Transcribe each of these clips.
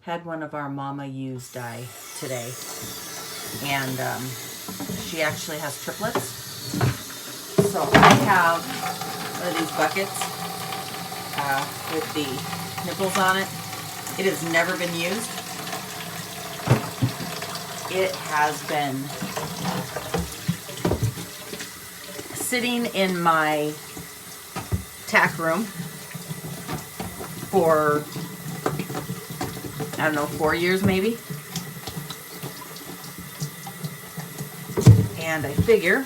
Had one of our Mama ewes die today, and she actually has triplets. So I have one of these buckets with the nipples on it. It has never been used. It has been sitting in my tack room for, I don't know, 4 years maybe. And I figure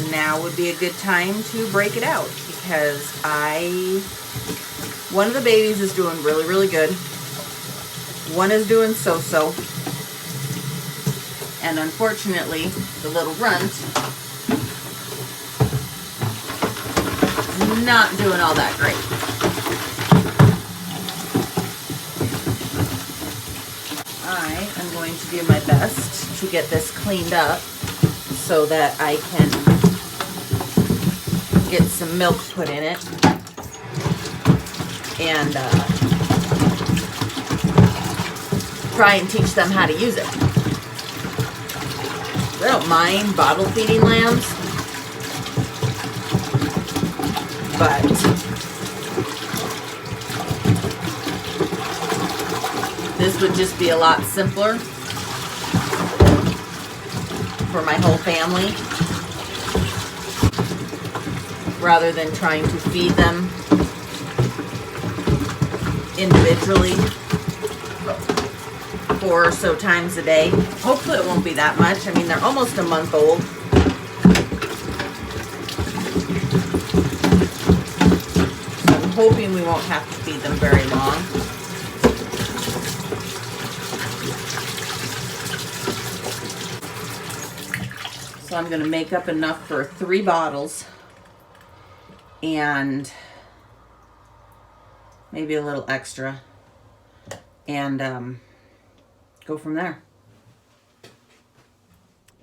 now would be a good time to break it out, because one of the babies is doing really, really good. One is doing so-so. And unfortunately, the little runt is not doing all that great. I am going to do my best to get this cleaned up so that I can get some milk put in it and try and teach them how to use it. I don't mind bottle feeding lambs, but this would just be a lot simpler for my whole family, rather than trying to feed them individually 4 or so times a day. Hopefully it won't be that much. I mean, they're almost a month old. So I'm hoping we won't have to feed them very long. So I'm going to make up enough for 3 bottles and maybe a little extra, and go from there.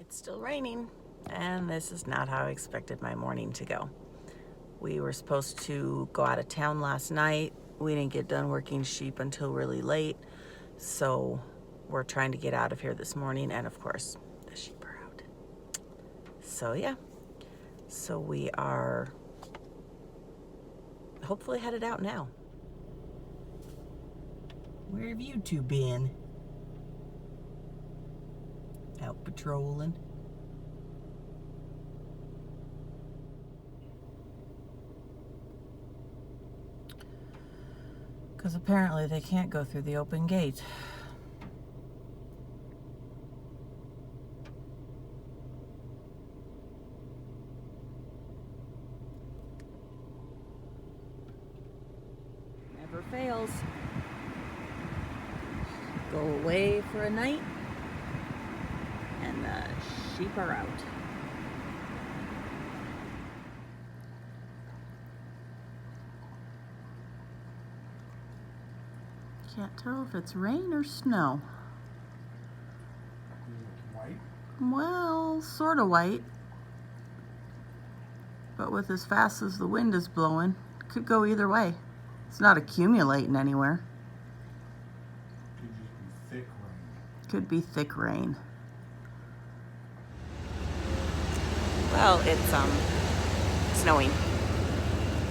It's still raining, and this is not how I expected my morning to go. We were supposed to go out of town last night. We didn't get done working sheep until really late, so we're trying to get out of here this morning, and of course the sheep are out. So yeah, so we are hopefully headed out now. Where have you two been? Out patrolling. Because apparently they can't go through the open gate. Never fails. Go away for a night, and the sheep are out. Can't tell if it's rain or snow. White? Well, sort of white. But with as fast as the wind is blowing, it could go either way. It's not accumulating anywhere. Could be thick rain. Could be thick rain. Well, it's snowing.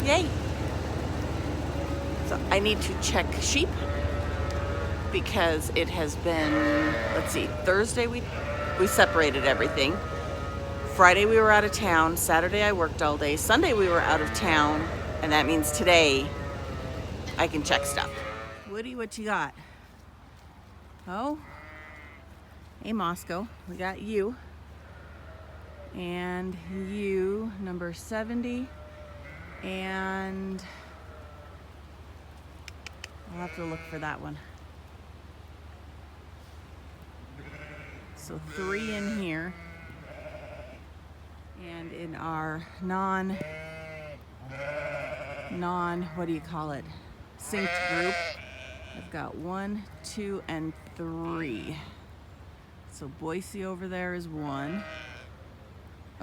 Yay! So I need to check sheep because it has been, let's see, Thursday we separated everything. Friday we were out of town. Saturday I worked all day. Sunday we were out of town, and that means today I can check stuff. Woody, what you got? Oh? Hey, Moscow, we got you. And you, number 70. And I'll have to look for that one. So 3 in here. And in our non, what do you call it? Synced group, I've got 1, 2, and 3. So Boise over there is 1.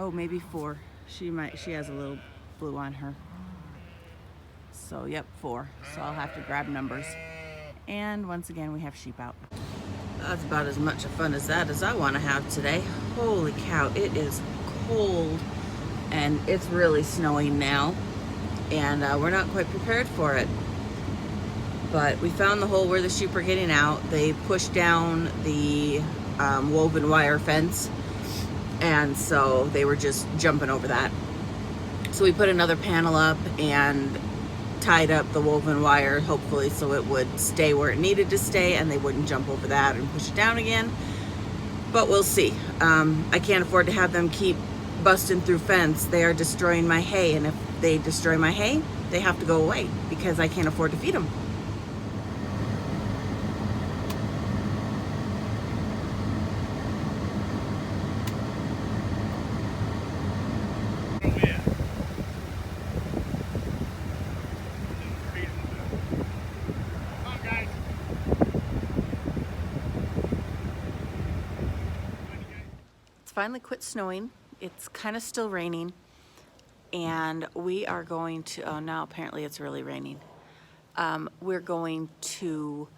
Oh, maybe 4. She has a little blue on her. So, yep, 4. So I'll have to grab numbers. And once again, we have sheep out. That's about as much fun as I want to have today. Holy cow, it is cold and it's really snowing now. And we're not quite prepared for it. But we found the hole where the sheep are getting out. They pushed down the woven wire fence. And so they were just jumping over that. So we put another panel up and tied up the woven wire, hopefully so it would stay where it needed to stay and they wouldn't jump over that and push it down again. But we'll see. I can't afford to have them keep busting through fence. They are destroying my hay, and if they destroy my hay, they have to go away because I can't afford to feed them. Finally quit snowing. It's kind of still raining, and we are going to, oh, now apparently it's really raining. We're going to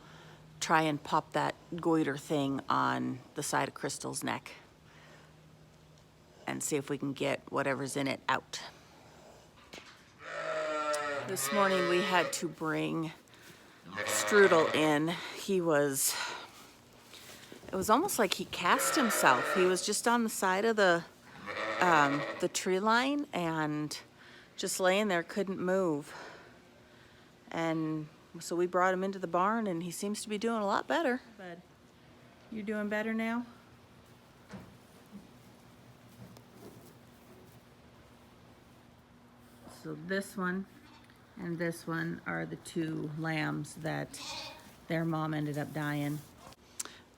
try and pop that goiter thing on the side of Crystal's neck and see if we can get whatever's in it out. This morning we had to bring Strudel in. It was almost like he cast himself. He was just on the side of the tree line and just laying there, couldn't move. And so we brought him into the barn and he seems to be doing a lot better. Bud, you doing better now? So this one and this one are the 2 lambs that their mom ended up dying.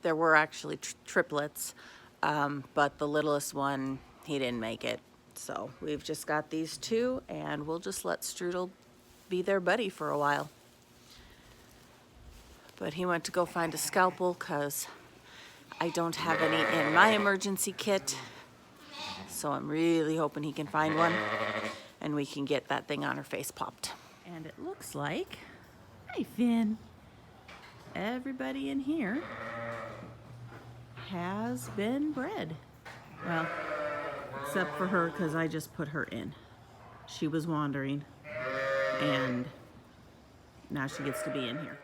There were actually triplets, but the littlest one, he didn't make it. So we've just got these 2, and we'll just let Strudel be their buddy for a while. But he went to go find a scalpel because I don't have any in my emergency kit. So I'm really hoping he can find one and we can get that thing on her face popped. And it looks like, hi Finn, everybody in here has been bred. Well, except for her because I just put her in. She was wandering and now she gets to be in here.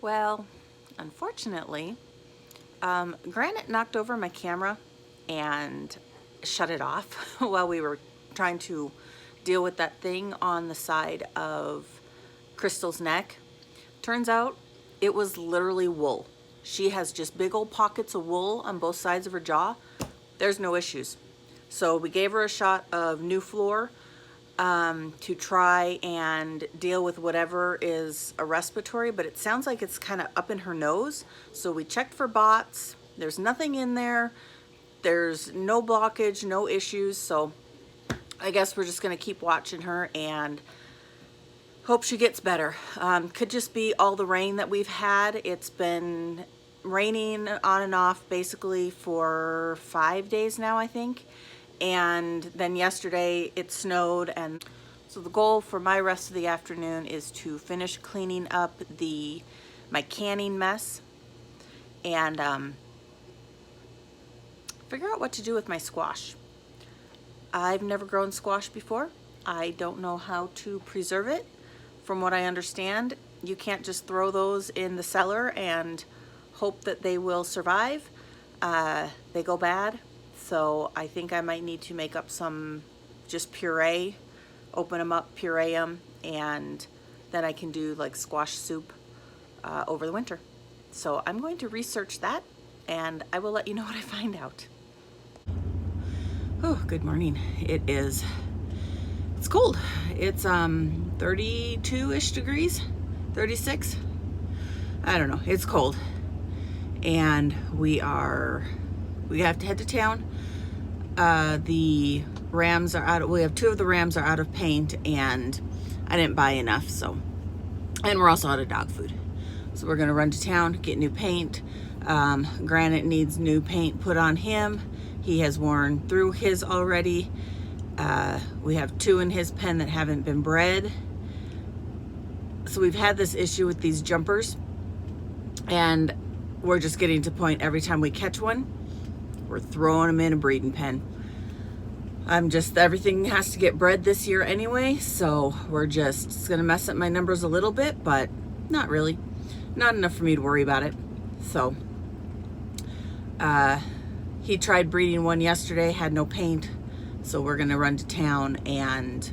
Well, unfortunately, Granite knocked over my camera and shut it off while we were trying to deal with that thing on the side of Crystal's neck. Turns out it was literally wool. She has just big old pockets of wool on both sides of her jaw. There's no issues. So we gave her a shot of New Floor to try and deal with whatever is a respiratory, but it sounds like it's kind of up in her nose. So we checked for bots. There's nothing in there. There's no blockage, no issues. So I guess we're just gonna keep watching her and hope she gets better. Could just be all the rain that we've had. It's been raining on and off basically for 5 days now, I think. And then yesterday it snowed, and so the goal for my rest of the afternoon is to finish cleaning up my canning mess and figure out what to do with my squash. I've never grown squash before. I don't know how to preserve it. From what I understand, you can't just throw those in the cellar and hope that they will survive. They go bad. So I think I might need to make up some just puree, open them up, puree them, and then I can do like squash soup over the winter. So I'm going to research that and I will let you know what I find out. Oh, good morning. It's cold. It's 32-ish degrees, 36. I don't know, it's cold. And we have to head to town. The rams are out. We have 2 of the rams are out of paint, and I didn't buy enough. So, and we're also out of dog food. So we're gonna run to town, get new paint, Granite needs new paint put on him. He has worn through his already. We have 2 in his pen that haven't been bred. So we've had this issue with these jumpers, and we're just getting to the point every time we catch one, we're throwing them in a breeding pen. Everything has to get bred this year anyway, so it's gonna mess up my numbers a little bit, but not really. Not enough for me to worry about it. So, he tried breeding one yesterday, had no paint, so we're gonna run to town and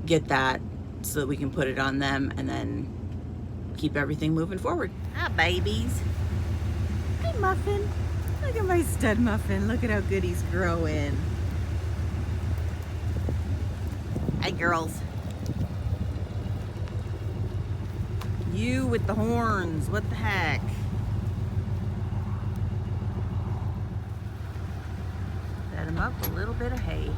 get that so that we can put it on them and then keep everything moving forward. Hi, babies. Hi, Muffin. Look at my stud Muffin. Look at how good he's growing. Hi, girls. You with the horns. What the heck? Set him up a little bit of hay.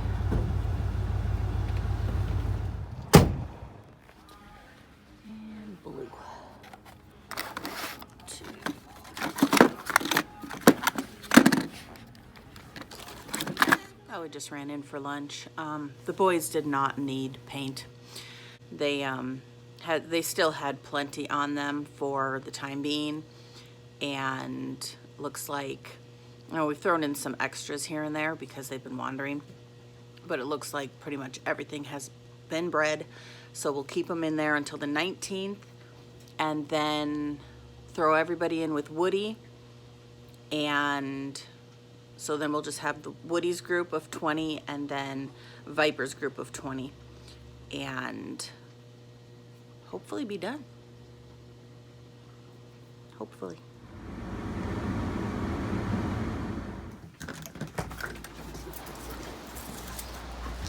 And blue. 2. Oh, we just ran in for lunch. The boys did not need paint. They still had plenty on them for the time being, and looks like, we've thrown in some extras here and there because they've been wandering, but it looks like pretty much everything has been bred. So we'll keep them in there until the 19th, and then throw everybody in with Woody, and so then we'll just have the Woody's group of 20 and then Viper's group of 20, and hopefully be done. Hopefully.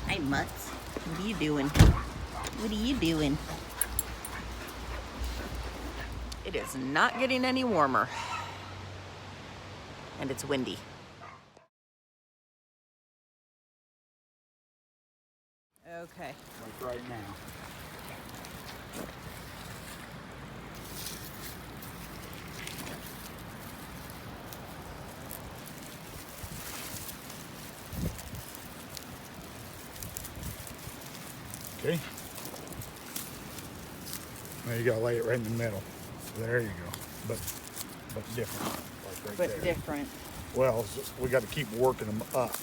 Hi, Mutz. What are you doing? What are you doing? It is not getting any warmer. And it's windy. Okay. Like right now. Okay. Now you gotta lay it right in the middle. There you go. But different. Like right But there. different. Well, we got to keep working them up.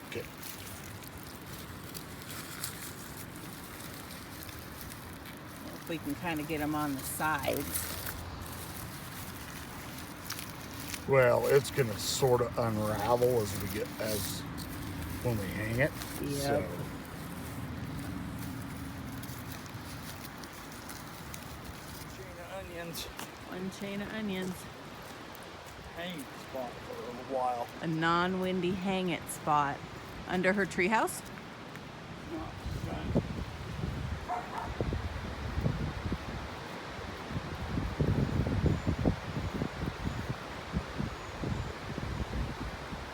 Okay. If we can kind of get them on the sides. Well, it's gonna sort of unravel as when we hang it. Yep. So. Chain of onions. One chain of onions. Hang spot for a little while. A non-windy hang it spot. Under her treehouse?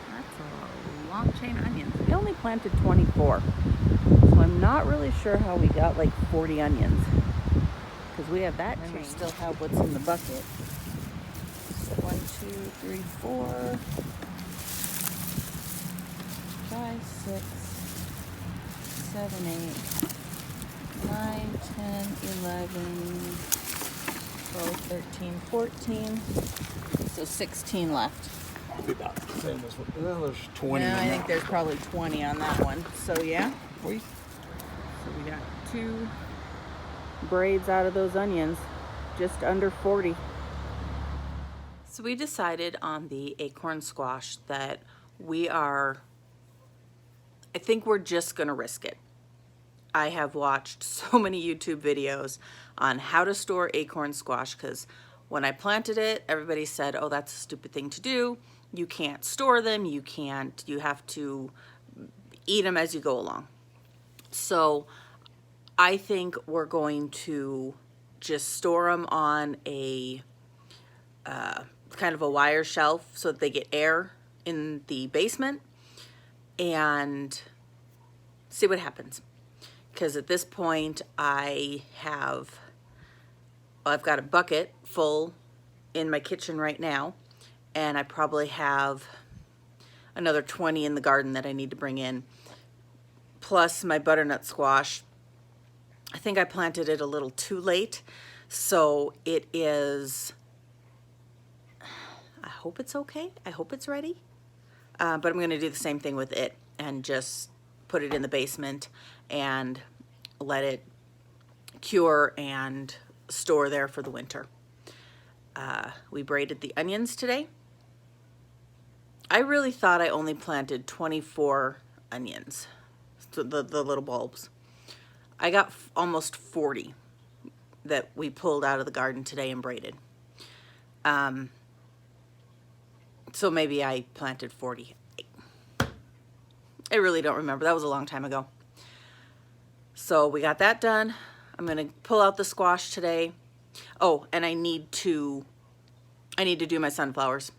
That's a long chain of onions. We only planted 24. So I'm not really sure how we got like 40 onions. Because we have that chain. We still have what's in the bucket. 1, 2, 3, 4, 5, 6, 7, 8, 9, 10, 11, 12, 13, 14. So 16 left. Be about the same as what. Well, there's 20. No, I in think that. there's probably 20 on that one. So yeah. So we got 2 braids out of those onions, just under 40. So we decided on the acorn squash that I think we're just gonna risk it. I have watched so many YouTube videos on how to store acorn squash because When I planted it, everybody said, oh, that's a stupid thing to do. You can't store them. You have to eat them as you go along. So I think we're going to just store them on a kind of a wire shelf so that they get air in the basement and see what happens. Because at this point I've got a bucket full in my kitchen right now, and I probably have another 20 in the garden that I need to bring in, plus my butternut squash. I think I planted it a little too late, so it is, I hope it's okay. I hope it's ready. But I'm going to do the same thing with it and just put it in the basement and let it cure and store there for the winter. We braided the onions today. I really thought I only planted 24 onions, the little bulbs. I got almost 40 that we pulled out of the garden today and braided. So maybe I planted 40. I really don't remember. That was a long time ago. So we got that done. I'm gonna pull out the squash today. Oh, and I need to do my sunflowers.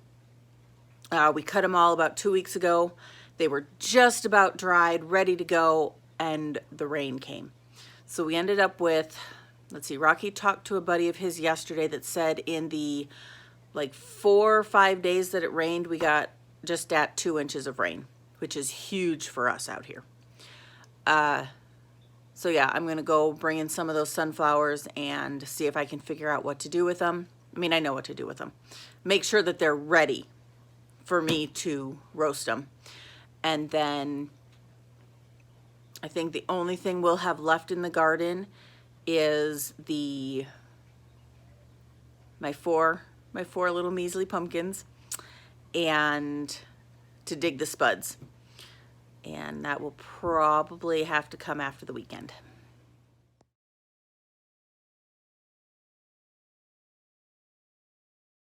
We cut them all about 2 weeks ago. They were just about dried, ready to go, and the rain came. So we ended up with, let's see, Rocky talked to a buddy of his yesterday that said in the like 4 or 5 days that it rained, we got just at 2 inches of rain, which is huge for us out here. So yeah, I'm gonna go bring in some of those sunflowers and see if I can figure out what to do with them. I mean, I know what to do with them. Make sure that they're ready for me to roast them. And then I think the only thing we'll have left in the garden is my four little measly pumpkins, and to dig the spuds. And that will probably have to come after the weekend.